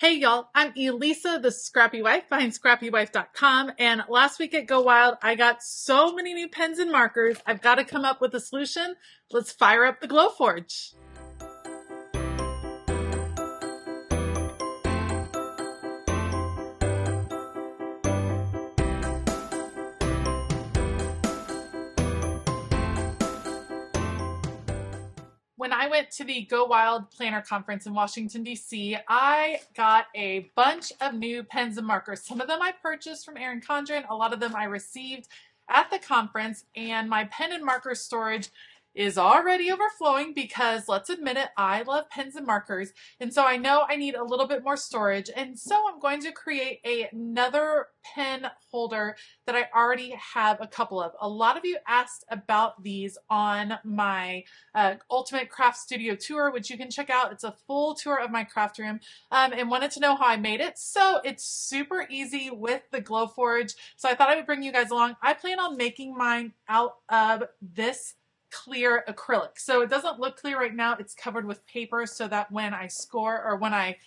Hey y'all, I'm Elisa, the Scrappy Wife behind ScrappyWife.com, and last week at Go Wild, I got so many new pens and markers, I've got to come up with a solution. Let's fire up the Glowforge. When I went to the Go Wild Planner Conference in Washington, D.C., I got a bunch of new pens and markers. Some of them I purchased from Erin Condren, a lot of them I received at the conference, and my pen and marker storage is already overflowing because, let's admit it, I love pens and markers, and so I know I need a little bit more storage, and so I'm going to create another pen holder that I already have a couple of. A lot of you asked about these on my Ultimate Craft Studio tour, which you can check out. It's a full tour of my craft room, and wanted to know how I made it. So it's super easy with the Glowforge. So I thought I would bring you guys along. I plan on making mine out of this clear acrylic. So it doesn't look clear right now. It's covered with paper so that when I score or when I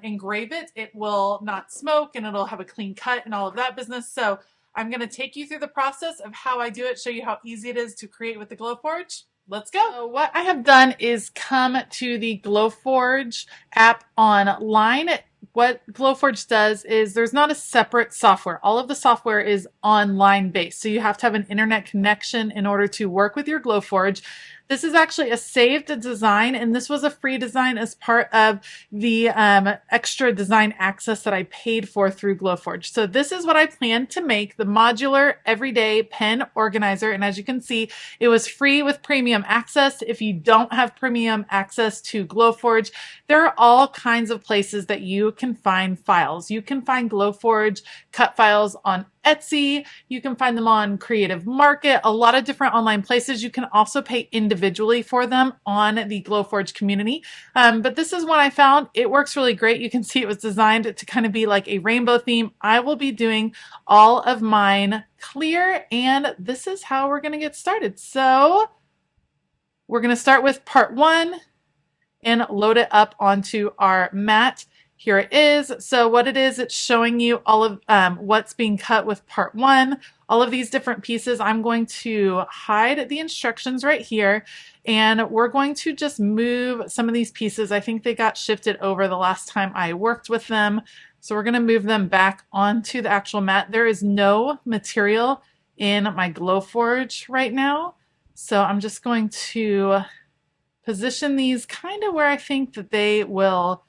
engrave it, it will not smoke and it'll have a clean cut and all of that business. So I'm going to take you through the process of how I do it, show you how easy it is to create with the Glowforge. Let's go. So what I have done is come to the Glowforge app online. What Glowforge does is there's not a separate software. All of the software is online based. So you have to have an internet connection in order to work with your Glowforge. This is actually a saved design, and this was a free design as part of the extra design access that I paid for through Glowforge. So this is what I plan to make, the modular everyday pen organizer. And as you can see, it was free with premium access. If you don't have premium access to Glowforge, there are all kinds of places that you can find files. You can find Glowforge cut files on Etsy. You can find them on Creative Market, a lot of different online places. You can also pay individually for them on the Glowforge community. But this is one I found. It works really great. You can see it was designed to kind of be like a rainbow theme. I will be doing all of mine clear, and this is how we're going to get started. So we're going to start with part one and load it up onto our mat. Here it is. So what it is, it's showing you all of what's being cut with part one, all of these different pieces. I'm going to hide the instructions right here, and we're going to just move some of these pieces. I think they got shifted over the last time I worked with them. So we're going to move them back onto the actual mat. There is no material in my Glowforge right now. So I'm just going to position these kind of where I think that they will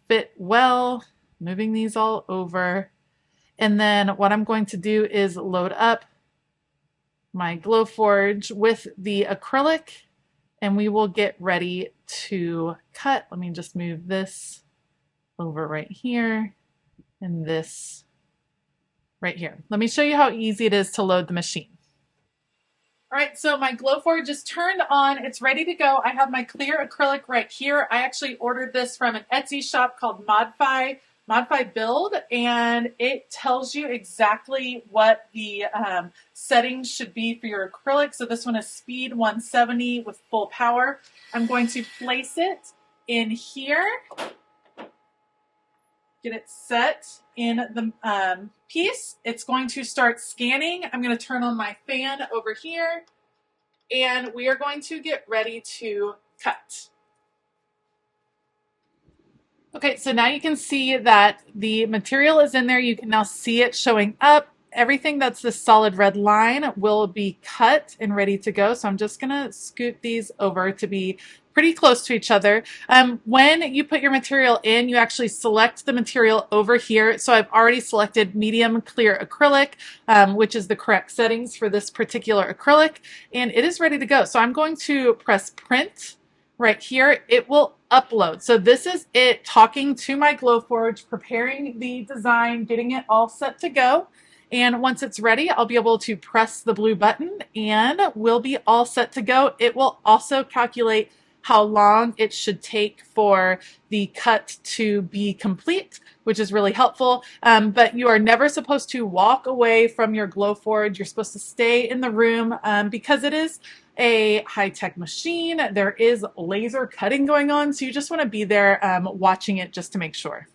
fit well, moving these all over. And then what I'm going to do is load up my Glowforge with the acrylic, and we will get ready to cut. Let me just move this over right here and this right here. Let me show you how easy it is to load the machine. All right, so my Glowforge is turned on. It's ready to go. I have my clear acrylic right here. I actually ordered this from an Etsy shop called Modify Build, and it tells you exactly what the settings should be for your acrylic. So this one is speed 170 with full power. I'm going to place it in here, get it set in the piece. It's going to start scanning. I'm going to turn on my fan over here, and we are going to get ready to cut. Okay, so now you can see that the material is in there. You can now see it showing up. Everything that's the solid red line will be cut and ready to go. So I'm just going to scoot these over to be pretty close to each other. When you put your material in, you actually select the material over here. So I've already selected medium clear acrylic, which is the correct settings for this particular acrylic, and it is ready to go. So I'm going to press print right here. It will upload. So this is it talking to my Glowforge, preparing the design, getting it all set to go. And once it's ready, I'll be able to press the blue button and we'll be all set to go. It will also calculate how long it should take for the cut to be complete, which is really helpful. But you are never supposed to walk away from your Glowforge. You're supposed to stay in the room because it is a high-tech machine. There is laser cutting going on, so you just want to be there watching it just to make sure.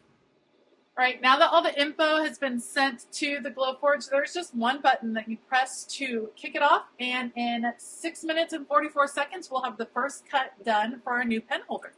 All right, now that all the info has been sent to the Glowforge, there's just one button that you press to kick it off, and in 6 minutes and 44 seconds, we'll have the first cut done for our new pen holder.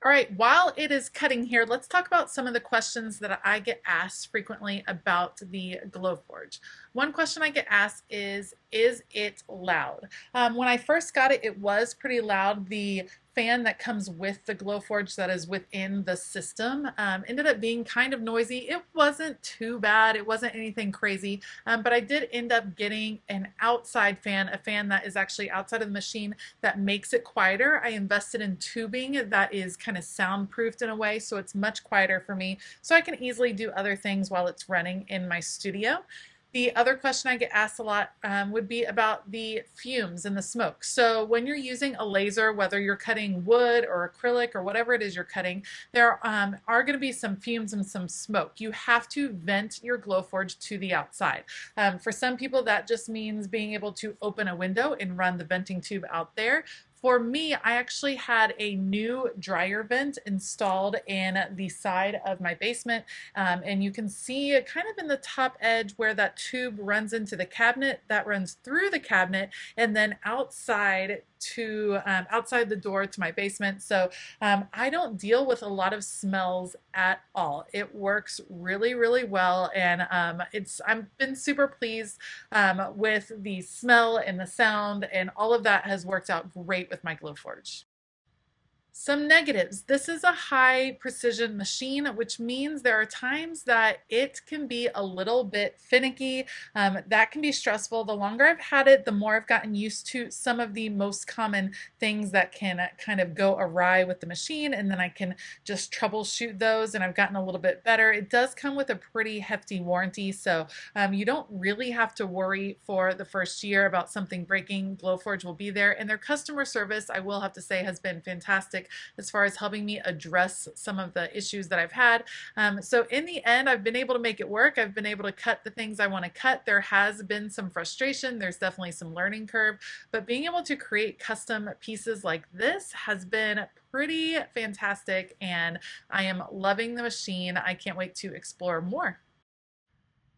All right, while it is cutting here, let's talk about some of the questions that I get asked frequently about the Glowforge. One question I get asked is it loud? When I first got it, it was pretty loud. The fan that comes with the Glowforge that is within the system ended up being kind of noisy. It wasn't too bad. It wasn't anything crazy, but I did end up getting an outside fan, a fan that is actually outside of the machine that makes it quieter. I invested in tubing that is kind of soundproofed in a way, so it's much quieter for me, so I can easily do other things while it's running in my studio. The other question I get asked a lot would be about the fumes and the smoke. So when you're using a laser, whether you're cutting wood or acrylic or whatever it is you're cutting, there are going to be some fumes and some smoke. You have to vent your Glowforge to the outside. For some people, that just means being able to open a window and run the venting tube out there. For me, I actually had a new dryer vent installed in the side of my basement, and you can see kind of in the top edge where that tube runs into the cabinet, that runs through the cabinet and then outside to outside the door to my basement. So I don't deal with a lot of smells at all. It works really, really well, and I've been super pleased with the smell and the sound, and all of that has worked out great with my Glowforge. Some negatives. This is a high precision machine, which means there are times that it can be a little bit finicky. That can be stressful. The longer I've had it, the more I've gotten used to some of the most common things that can kind of go awry with the machine, and then I can just troubleshoot those, and I've gotten a little bit better. It does come with a pretty hefty warranty, so you don't really have to worry for the first year about something breaking. Glowforge will be there, and their customer service, I will have to say, has been fantastic as far as helping me address some of the issues that I've had. So in the end, I've been able to make it work. I've been able to cut the things I want to cut. There has been some frustration. There's definitely some learning curve, but being able to create custom pieces like this has been pretty fantastic, and I am loving the machine. I can't wait to explore more.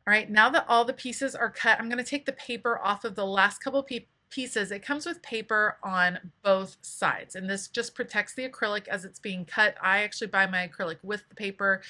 All right, now that all the pieces are cut, I'm going to take the paper off of the last couple pieces. It comes with paper on both sides, and this just protects the acrylic as it's being cut. I actually buy my acrylic with the paper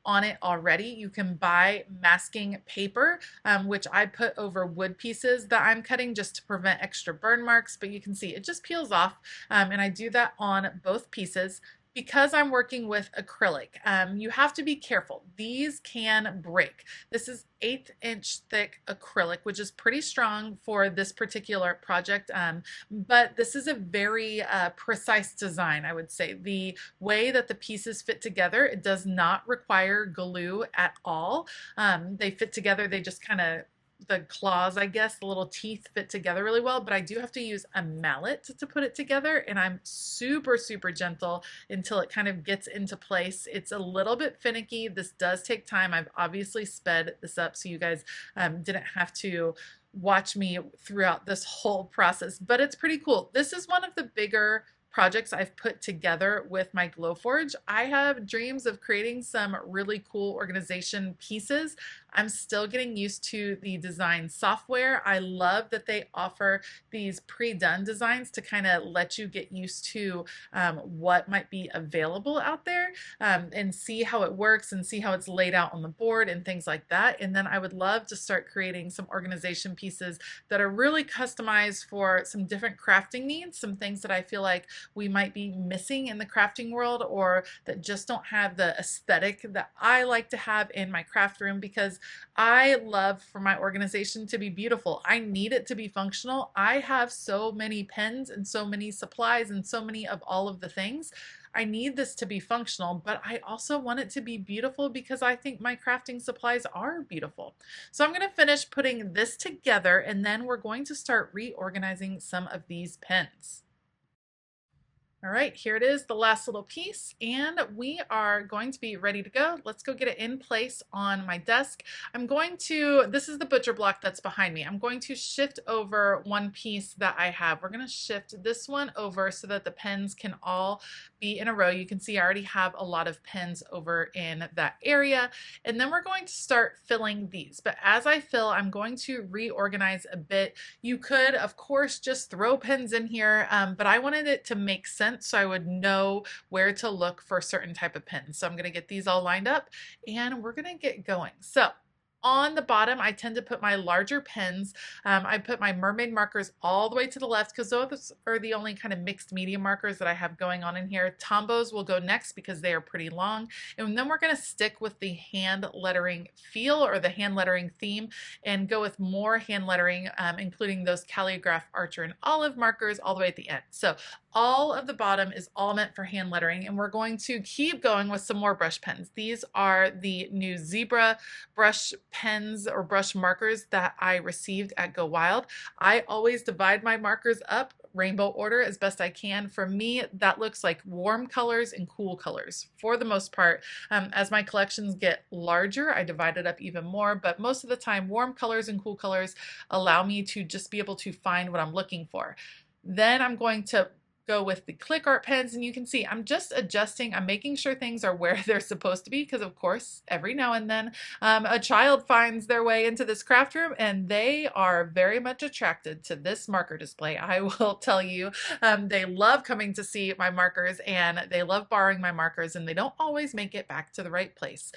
on it already. You can buy masking paper, which I put over wood pieces that I'm cutting just to prevent extra burn marks, but you can see it just peels off, and I do that on both pieces. Because I'm working with acrylic, you have to be careful. These can break. This is 1/8 thick acrylic, which is pretty strong for this particular project, but this is a very precise design, I would say. The way that the pieces fit together, it does not require glue at all. They fit together, they just kind of, the claws, I guess, the little teeth fit together really well, but I do have to use a mallet to put it together, and I'm super, super gentle until it kind of gets into place. It's a little bit finicky. This does take time. I've obviously sped this up so you guys didn't have to watch me throughout this whole process, but it's pretty cool. This is one of the bigger projects I've put together with my Glowforge. I have dreams of creating some really cool organization pieces. I'm still getting used to the design software. I love that they offer these pre-done designs to kind of let you get used to what might be available out there, and see how it works and see how it's laid out on the board and things like that. And then I would love to start creating some organization pieces that are really customized for some different crafting needs, some things that I feel like we might be missing in the crafting world, or that just don't have the aesthetic that I like to have in my craft room, because I love for my organization to be beautiful. I need it to be functional. I have so many pens and so many supplies and so many of all of the things. I need this to be functional, but I also want it to be beautiful because I think my crafting supplies are beautiful. So I'm going to finish putting this together, and then we're going to start reorganizing some of these pens. All right, here it is, the last little piece, and we are going to be ready to go. Let's go get it in place on my desk. This is the butcher block that's behind me. I'm going to shift over one piece that I have. We're going to shift this one over so that the pens can all be in a row. You can see I already have a lot of pens over in that area, and then we're going to start filling these. But as I fill, I'm going to reorganize a bit. You could, of course, just throw pens in here, but I wanted it to make sense so I would know where to look for a certain type of pens. So I'm going to get these all lined up and we're going to get going. So on the bottom, I tend to put my larger pens. I put my mermaid markers all the way to the left because those are the only kind of mixed media markers that I have going on in here. Tombos will go next because they are pretty long. And then we're going to stick with the hand lettering feel or the hand lettering theme and go with more hand lettering, including those calligraph, archer, and olive markers all the way at the end. So all of the bottom is all meant for hand lettering, and we're going to keep going with some more brush pens. These are the new zebra brush pens or brush markers that I received at Go Wild. I always divide my markers up rainbow order as best I can. For me, that looks like warm colors and cool colors for the most part. As my collections get larger, I divide it up even more, but most of the time warm colors and cool colors allow me to just be able to find what I'm looking for. Then I'm going to go with the click art pens, and you can see I'm just adjusting. I'm making sure things are where they're supposed to be because of course every now and then a child finds their way into this craft room and they are very much attracted to this marker display. I will tell you, they love coming to see my markers and they love borrowing my markers, and they don't always make it back to the right place.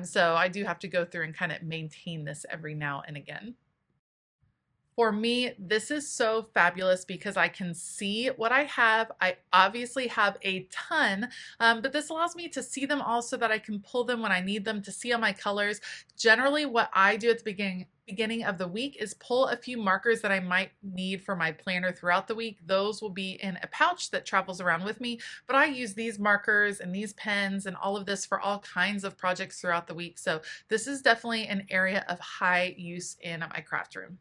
So I do have to go through and kind of maintain this every now and again. For me, this is so fabulous because I can see what I have. I obviously have a ton, but this allows me to see them all so that I can pull them when I need them to see all my colors. Generally, what I do at the beginning of the week is pull a few markers that I might need for my planner throughout the week. Those will be in a pouch that travels around with me, but I use these markers and these pens and all of this for all kinds of projects throughout the week. So this is definitely an area of high use in my craft room.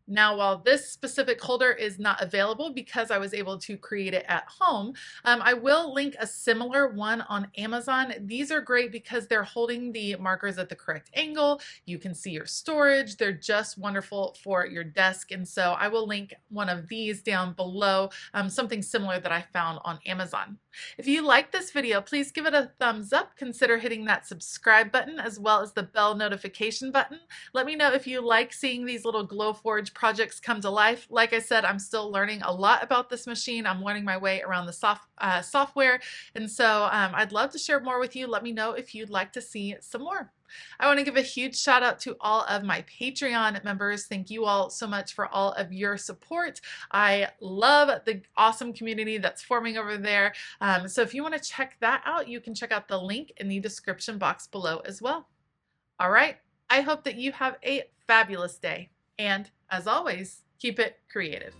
Now, while this specific holder is not available because I was able to create it at home, I will link a similar one on Amazon. These are great because they're holding the markers at the correct angle. You can see your storage. They're just wonderful for your desk. And so I will link one of these down below, something similar that I found on Amazon. If you like this video, please give it a thumbs up. Consider hitting that subscribe button as well as the bell notification button. Let me know if you like seeing these little Glowforge projects come to life. Like I said, I'm still learning a lot about this machine. I'm learning my way around the software, and so I'd love to share more with you. Let me know if you'd like to see some more. I want to give a huge shout out to all of my Patreon members. Thank you all so much for all of your support. I love the awesome community that's forming over there. So if you want to check that out, you can check out the link in the description box below as well. All right. I hope that you have a fabulous day. And as always, keep it creative.